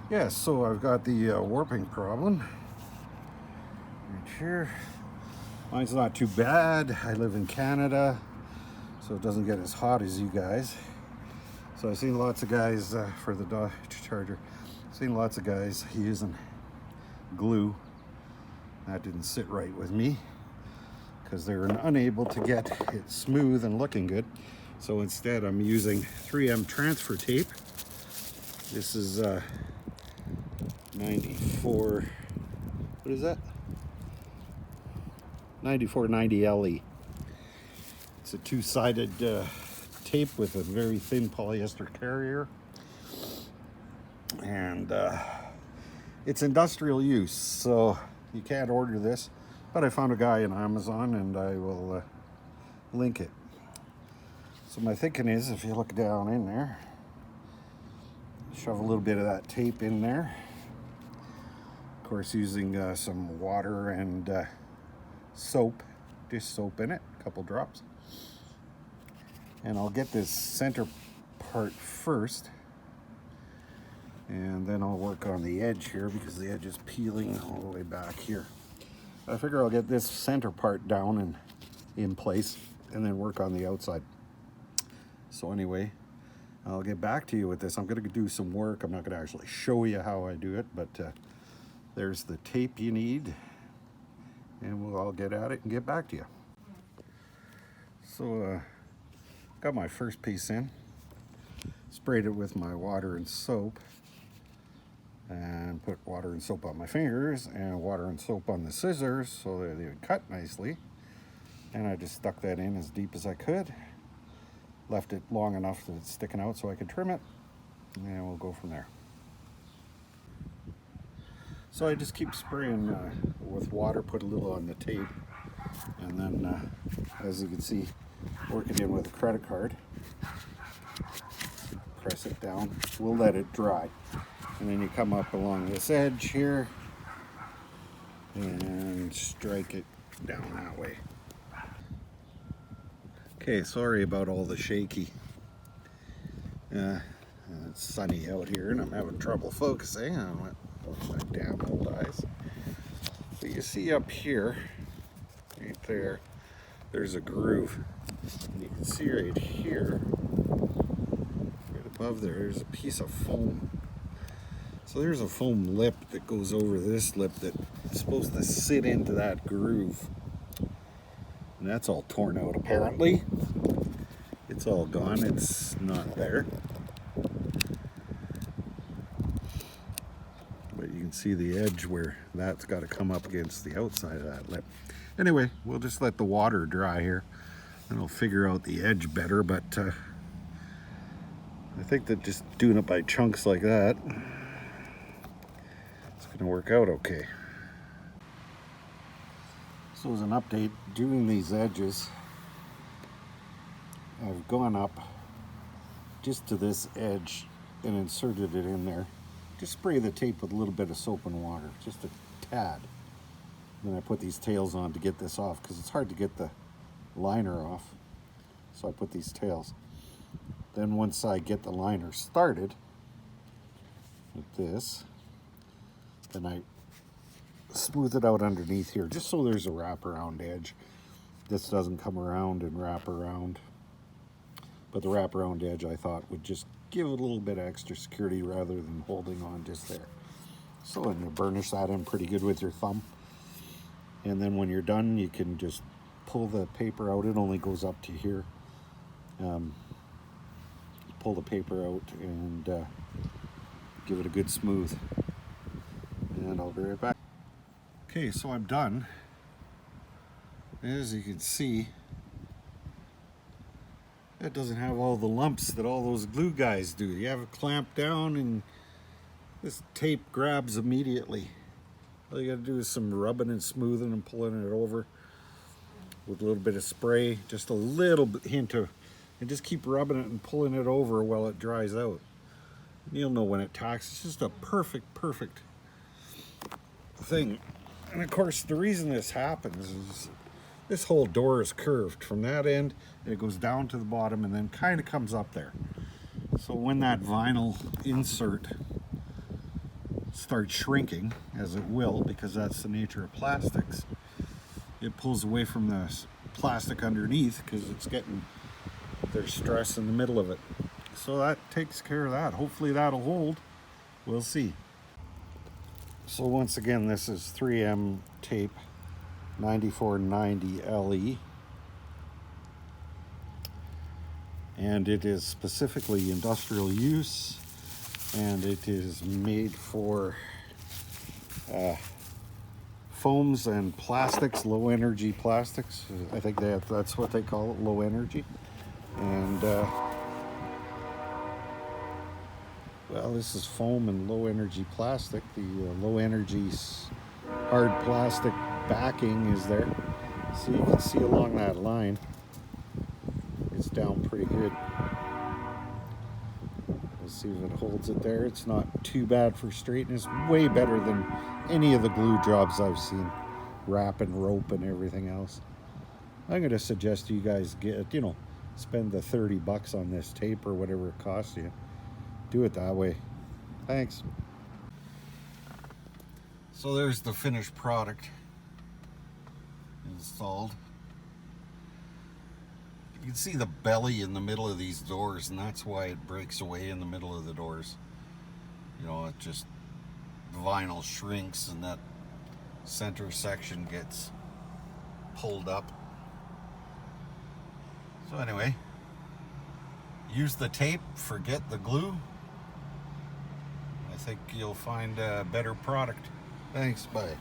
Yeah, so I've got the warping problem right here. Mine's not too bad. I live in Canada, so it doesn't get as hot as you guys. So I've seen lots of guys for the Dodge Charger. I've seen lots of guys using glue. That didn't sit right with me because they were unable to get it smooth and looking good. So instead I'm using 3M transfer tape. This is 94, what is that? 9490 LE. It's a two-sided tape with a very thin polyester carrier. And it's industrial use, so you can't order this. But I found a guy on Amazon and I will link it. So my thinking is, if you look down in there, shove a little bit of that tape in there. Of course, using some water and soap, dish soap in it, a couple drops. And I'll get this center part first, and then I'll work on the edge here because the edge is peeling all the way back here. I figure I'll get this center part down and in place and then work on the outside. So anyway, I'll get back to you with this. I'm going to do some work. I'm not going to actually show you how I do it, but there's the tape you need, and I'll get at it and get back to you. So got my first piece in, sprayed it with my water and soap, and put water and soap on my fingers and water and soap on the scissors so that they would cut nicely. And I just stuck that in as deep as I could, left it long enough that it's sticking out so I could trim it, and we'll go from there. So I just keep spraying with water, put a little on the tape, and then as you can see, work it in with a credit card. Press it down. We'll let it dry. And then you come up along this edge here and strike it down that way. Okay, sorry about all the shaky. It's sunny out here and I'm having trouble focusing on my damn old eyes. But you see up here, right there, there's a groove. And you can see right here, right above there's a piece of foam. So there's a foam lip that goes over this lip that's supposed to sit into that groove. And that's all torn out apparently. It's all gone, it's not there. But you can see the edge where that's got to come up against the outside of that lip. Anyway, we'll just let the water dry here and I'll figure out the edge better, but I think that just doing it by chunks like that, it's going to work out okay. So as an update, doing these edges, I've gone up just to this edge and inserted it in there. Just spray the tape with a little bit of soap and water, just a tad. Then I put these tails on to get this off because it's hard to get the liner off. So I put these tails. Then once I get the liner started with this, then I smooth it out underneath here just so there's a wraparound edge. This doesn't come around and wrap around. But the wraparound edge I thought would just give it a little bit of extra security rather than holding on just there. So then you burnish that in pretty good with your thumb. And then when you're done, you can just pull the paper out. It only goes up to here. Pull the paper out and give it a good smooth. And I'll be right back. Okay, so I'm done. As you can see, that doesn't have all the lumps that all those glue guys do. You have it clamped down and this tape grabs immediately. All you gotta do is some rubbing and smoothing and pulling it over with a little bit of spray, just a little hint of, and just keep rubbing it and pulling it over while it dries out. And you'll know when it tacks. It's just a perfect thing. And of course, the reason this happens is this whole door is curved from that end, and it goes down to the bottom and then kind of comes up there. So when that vinyl insert starts shrinking, as it will, because that's the nature of plastics, it pulls away from the plastic underneath because it's getting, there's stress in the middle of it. So that takes care of that. Hopefully that'll hold. We'll see. So once again, this is 3M tape 9490 LE. And it is specifically industrial use, and it is made for foams and plastics, low energy plastics. I think that's what they call it, low energy. And well, this is foam and low energy plastic. The low energy hard plastic backing is there, so you can see along that line it's down pretty good. We'll see if it holds it there. It's not too bad for straightness. Way better than any of the glue jobs I've seen, wrap and rope and everything else. I'm going to suggest you guys get, spend the 30 bucks on this tape or whatever it costs you. Do it that way. Thanks. So there's the finished product installed. You can see the belly in the middle of these doors, and that's why it breaks away in the middle of the doors. It just, the vinyl shrinks and that center section gets pulled up. So anyway, use the tape, forget the glue. I think you'll find a better product. Thanks, bye.